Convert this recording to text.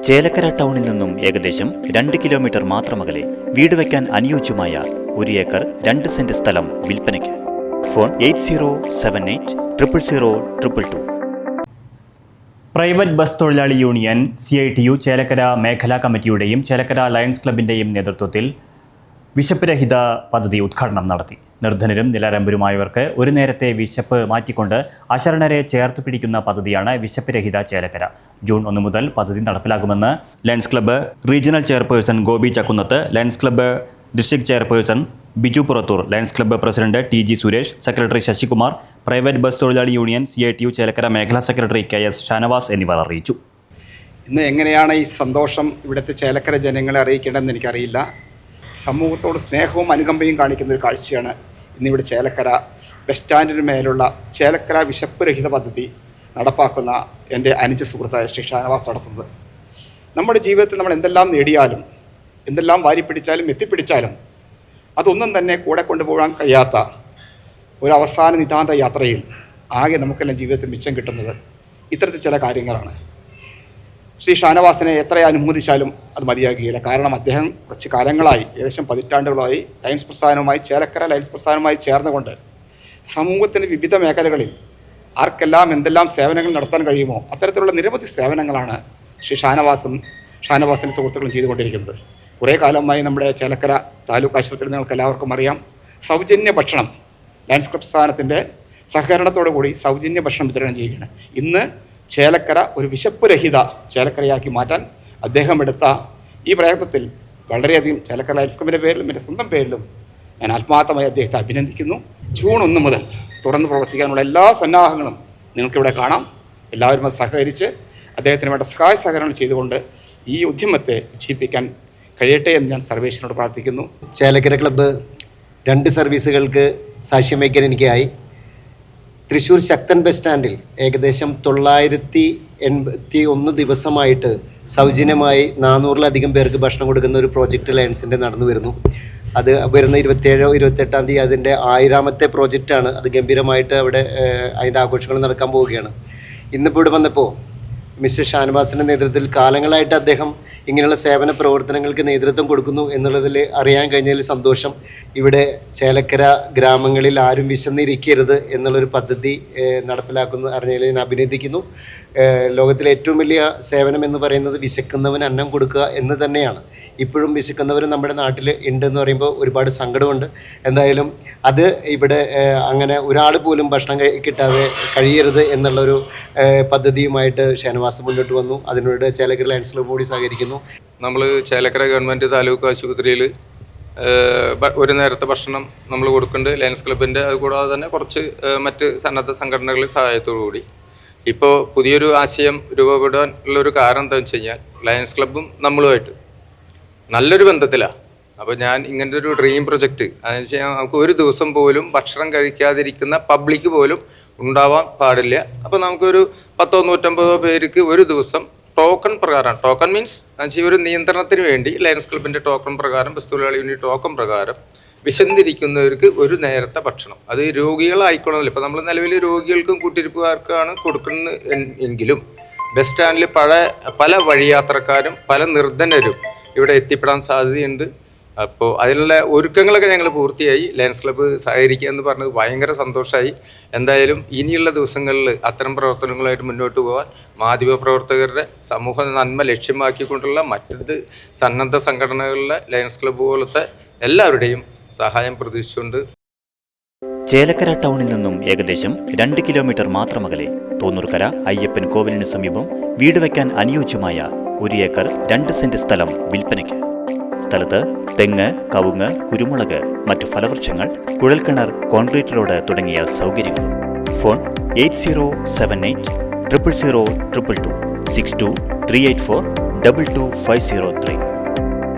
ചേലക്കര ടൗണിൽ നിന്നും ഏകദേശം 2 കിലോമീറ്റർ മാത്രമകലെ വീട് വയ്ക്കാൻ അനുയോജ്യമായ 1 ഏക്കർ 2 സെന്റ് സ്ഥലം വിൽപ്പനയ്ക്ക്. ഫോൺ 8078000222. പ്രൈവറ്റ് ബസ് തൊഴിലാളി യൂണിയൻ CITU ചേലക്കര മേഖലാ കമ്മിറ്റിയുടെയും ചേലക്കര ലയൺസ് ക്ലബിൻ്റെയും നേതൃത്വത്തിൽ വിശപ്പ് രഹിത പദ്ധതി ഉദ്ഘാടനം നടത്തി. നിർധനരും നിലരമ്പരുമായവർക്ക് ഒരു നേരത്തെ വിശപ്പ് മാറ്റിക്കൊണ്ട് അശരണരെ ചേർത്ത് പിടിക്കുന്ന പദ്ധതിയാണ് വിശപ്പ് രഹിത ചേലക്കര. ജൂൺ 1 മുതൽ പദ്ധതി നടപ്പിലാകുമെന്ന് Lions Club regional chairperson Gopi Chakkunnath, Lions Club district chairperson Biju Purathur, Lions Club president TG Suresh, secretary Sasikumar, private bus തൊഴിലാളി യൂണിയൻ CITU ചേലക്കര മേഖലാ സെക്രട്ടറി KS ഷാനവാസ് എന്നിവർ അറിയിച്ചു. ഇന്ന് എങ്ങനെയാണ് ഈ സന്തോഷം ഇവിടുത്തെ ചേലക്കര ജനങ്ങളെ അറിയിക്കേണ്ടതെന്ന് എനിക്കറിയില്ല. സമൂഹത്തോട് സ്നേഹവും അനുകമ്പയും കാണിക്കുന്ന ഒരു കാഴ്ചയാണ് ഇന്നിവിടെ ചേലക്കര ബസ് സ്റ്റാൻഡിന് മേലുള്ള ചേലക്കര വിശപ്പ് രഹിത പദ്ധതി നടപ്പാക്കുന്ന എൻ്റെ അനുജ സുഹൃത്തായ ശ്രീ ഷാനവാസ് നടത്തുന്നത്. നമ്മുടെ ജീവിതത്തിൽ നമ്മൾ എന്തെല്ലാം നേടിയാലും എന്തെല്ലാം വാരിപ്പിടിച്ചാലും എത്തിപ്പിടിച്ചാലും അതൊന്നും തന്നെ കൂടെ കൊണ്ടുപോകാൻ കഴിയാത്ത ഒരു അവസാന നിതാന്ത യാത്രയിൽ ആകെ നമുക്കെല്ലാം ജീവിതത്തിൽ മിച്ചം കിട്ടുന്നത് ഇത്തരത്തിൽ ചില കാര്യങ്ങളാണ്. ശ്രീ ഷാനവാസിനെ എത്ര അനുമോദിച്ചാലും അത് മതിയാകുകയില്ല. കാരണം അദ്ദേഹം കുറച്ച് കാലങ്ങളായി, ഏകദേശം പതിറ്റാണ്ടുകളായി ലയൺസ് പ്രസ്ഥാനവുമായി, ചേലക്കര ലയൺസ് പ്രസ്ഥാനവുമായി ചേർന്നുകൊണ്ട് സമൂഹത്തിൻ്റെ വിവിധ മേഖലകളിൽ ആർക്കെല്ലാം എന്തെല്ലാം സേവനങ്ങൾ നടത്താൻ കഴിയുമോ അത്തരത്തിലുള്ള നിരവധി സേവനങ്ങളാണ് ശ്രീ ഷാനവാസിൻ്റെ സുഹൃത്തുക്കളും ചെയ്തുകൊണ്ടിരിക്കുന്നത്. കുറേ കാലമായി നമ്മുടെ ചേലക്കര താലൂക്ക് ആശുപത്രിയിൽ നിങ്ങൾക്ക് എല്ലാവർക്കും അറിയാം, സൗജന്യ ഭക്ഷണം ലയൺസ് ക്ലബ് പ്രസ്ഥാനത്തിൻ്റെ സഹകരണത്തോടു കൂടി സൗജന്യ ഭക്ഷണം വിതരണം ചെയ്യുകയാണ്. ഇന്ന് ചേലക്കര ഒരു വിശപ്പ് രഹിത ചേലക്കരയാക്കി മാറ്റാൻ അദ്ദേഹം എടുത്ത ഈ പ്രയത്നത്തിൽ വളരെയധികം ചേലക്കര ലയൺസ് ക്ലബിൻ്റെ പേരിലും എൻ്റെ സ്വന്തം പേരിലും ഞാൻ ആത്മാർത്ഥമായി അദ്ദേഹത്തെ അഭിനന്ദിക്കുന്നു. ജൂൺ 1 മുതൽ തുറന്ന് പ്രവർത്തിക്കാനുള്ള എല്ലാ സന്നാഹങ്ങളും നിങ്ങൾക്കിവിടെ കാണാം. എല്ലാവരും സഹകരിച്ച് അദ്ദേഹത്തിന് വേണ്ട സഹായ സഹകരണം ചെയ്തുകൊണ്ട് ഈ ഉദ്യമത്തെ വിജയിപ്പിക്കാൻ കഴിയട്ടെ എന്ന് ഞാൻ സർവേശ്വരനോട് പ്രാർത്ഥിക്കുന്നു. ചേലക്കര ക്ലബ്ബ് 2 സർവീസുകൾക്ക് സാക്ഷ്യം വയ്ക്കാൻ എനിക്കായി. തൃശ്ശൂർ ശക്തൻ ബസ് സ്റ്റാൻഡിൽ ഏകദേശം 981 ദിവസമായിട്ട് സൗജന്യമായി 400-ലധികം പേർക്ക് ഭക്ഷണം കൊടുക്കുന്ന ഒരു പ്രോജക്റ്റ് ലയൺസിൻ്റെ നടന്നു വരുന്നു. അത് വരുന്ന 27-28 തീയതി അതിൻ്റെ 1000ാമത്തെ പ്രോജക്റ്റാണ്. അത് ഗംഭീരമായിട്ട് അവിടെ അതിൻ്റെ ആഘോഷങ്ങൾ നടക്കാൻ പോവുകയാണ്. ഇന്നിപ്പോൾ ഇവിടെ വന്നപ്പോൾ മിസ്റ്റർ ഷാനവാസിൻ്റെ നേതൃത്വത്തിൽ കാലങ്ങളായിട്ട് അദ്ദേഹം ഇങ്ങനെയുള്ള സേവന പ്രവർത്തനങ്ങൾക്ക് നേതൃത്വം കൊടുക്കുന്നു എന്നുള്ളതിൽ അറിയാൻ കഴിഞ്ഞതിൽ സന്തോഷം. ഇവിടെ ചേലക്കര ഗ്രാമങ്ങളിൽ ആരും വിശന്നിരിക്കരുത് എന്നുള്ളൊരു പദ്ധതി നടപ്പിലാക്കുന്ന അറിഞ്ഞതിൽ ഞാൻ അഭിനന്ദിക്കുന്നു. ലോകത്തിലെ ഏറ്റവും വലിയ സേവനം എന്ന് പറയുന്നത് വിശക്കുന്നവന് അന്നം കൊടുക്കുക എന്ന് തന്നെയാണ്. ഇപ്പോഴും വിശക്കുന്നവർ നമ്മുടെ നാട്ടിൽ ഉണ്ടെന്ന് പറയുമ്പോൾ ഒരുപാട് സങ്കടമുണ്ട്. എന്തായാലും അത് ഇവിടെ അങ്ങനെ ഒരാൾ പോലും ഭക്ഷണം കിട്ടാതെ കഴിയരുത് എന്നുള്ളൊരു പദ്ധതിയുമായിട്ട് ഷാനവാസ് മുന്നോട്ട് വന്നു. അതിനോട് ചേലക്കര ലയൺസ് ക്ലബ്ബ് കൂടി സഹകരിക്കുന്നു. നമ്മൾ ചേലക്കര ഗവൺമെൻറ് താലൂക്ക് ആശുപത്രിയിൽ ഒരു നേരത്തെ ഭക്ഷണം നമ്മൾ കൊടുക്കുന്നുണ്ട് ലയൺസ് ക്ലബിൻ്റെ. അതുകൂടാതെ തന്നെ കുറച്ച് മറ്റ് സന്നദ്ധ സംഘടനകളുടെ സഹായത്തോടു കൂടി ഇപ്പോൾ പുതിയൊരു ആശയം രൂപപ്പെടാനുള്ളൊരു കാരണം എന്താണെന്ന് വെച്ച് കഴിഞ്ഞാൽ ലയൺസ് ക്ലബ്ബും നമ്മളുമായിട്ട് നല്ലൊരു ബന്ധത്തിലാണ്. അപ്പോൾ ഞാൻ ഇങ്ങനത്തെ ഒരു ഡ്രീം പ്രൊജക്റ്റ് അതെന്ന് വെച്ച് കഴിഞ്ഞാൽ നമുക്ക് ഒരു ദിവസം പോലും ഭക്ഷണം കഴിക്കാതിരിക്കുന്ന പബ്ലിക് പോലും ഉണ്ടാവാൻ പാടില്ല. അപ്പോൾ നമുക്കൊരു 100-150 പേർക്ക് ഒരു ദിവസം ടോക്കൺ പ്രകാരം, ടോക്കൺ മീൻസ് എന്നുവെച്ചാൽ ഒരു നിയന്ത്രണത്തിന് വേണ്ടി ലയൺസ് ക്ലബിൻ്റെ ടോക്കൺ പ്രകാരം, ബസ് തൊഴിലാളി യൂണിറ്റ് ടോക്കൺ പ്രകാരം വിശന്നിരിക്കുന്നവർക്ക് ഒരു നേരത്തെ ഭക്ഷണം, അത് രോഗികളായിക്കോണമെന്നില്ല. ഇപ്പോൾ നമ്മൾ നിലവിൽ രോഗികൾക്കും കൂട്ടിരിപ്പുകാർക്കാണ് കൊടുക്കുന്നത് എങ്കിലും ബസ് സ്റ്റാൻഡിൽ പല വഴിയാത്രക്കാരും പല നിർധനരും ഇവിടെ എത്തിപ്പെടാൻ സാധ്യതയുണ്ട്. അപ്പോൾ അതിനുള്ള ഒരുക്കങ്ങളൊക്കെ ഞങ്ങൾ പൂർത്തിയായി. ലയൺസ് ക്ലബ്ബ് സഹകരിക്കുക എന്ന് പറഞ്ഞത് ഭയങ്കര സന്തോഷമായി. എന്തായാലും ഇനിയുള്ള ദിവസങ്ങളിൽ അത്തരം പ്രവർത്തനങ്ങളായിട്ട് മുന്നോട്ട് പോകാൻ മാധ്യമപ്രവർത്തകരുടെ സമൂഹ നന്മ ലക്ഷ്യമാക്കിക്കൊണ്ടുള്ള മറ്റ് സന്നദ്ധ സംഘടനകളിലെ ലയൺസ് ക്ലബ്ബ് പോലത്തെ എല്ലാവരുടെയും സഹായം പ്രതീക്ഷിച്ചുകൊണ്ട് ചേലക്കര ടൗണിൽ നിന്നും ഏകദേശം 2 കിലോമീറ്റർ മാത്രമകലെ തോന്നൂർക്കര അയ്യപ്പൻ കോവിലിന് സമീപം വീട് വയ്ക്കാൻ അനുയോജ്യമായ 1 ഏക്കർ 2 സെന്റ് സ്ഥലം വിൽപ്പനയ്ക്ക്. സ്ഥലത്ത് തെങ്ങ്, കവുങ്ങ്, കുരുമുളക്, മറ്റു ഫലവൃക്ഷങ്ങൾ, കുഴൽക്കിണർ, കോൺക്രീറ്റ് റോഡ് തുടങ്ങിയ സൗകര്യങ്ങൾ. ഫോൺ 8078000222 62 384 22503.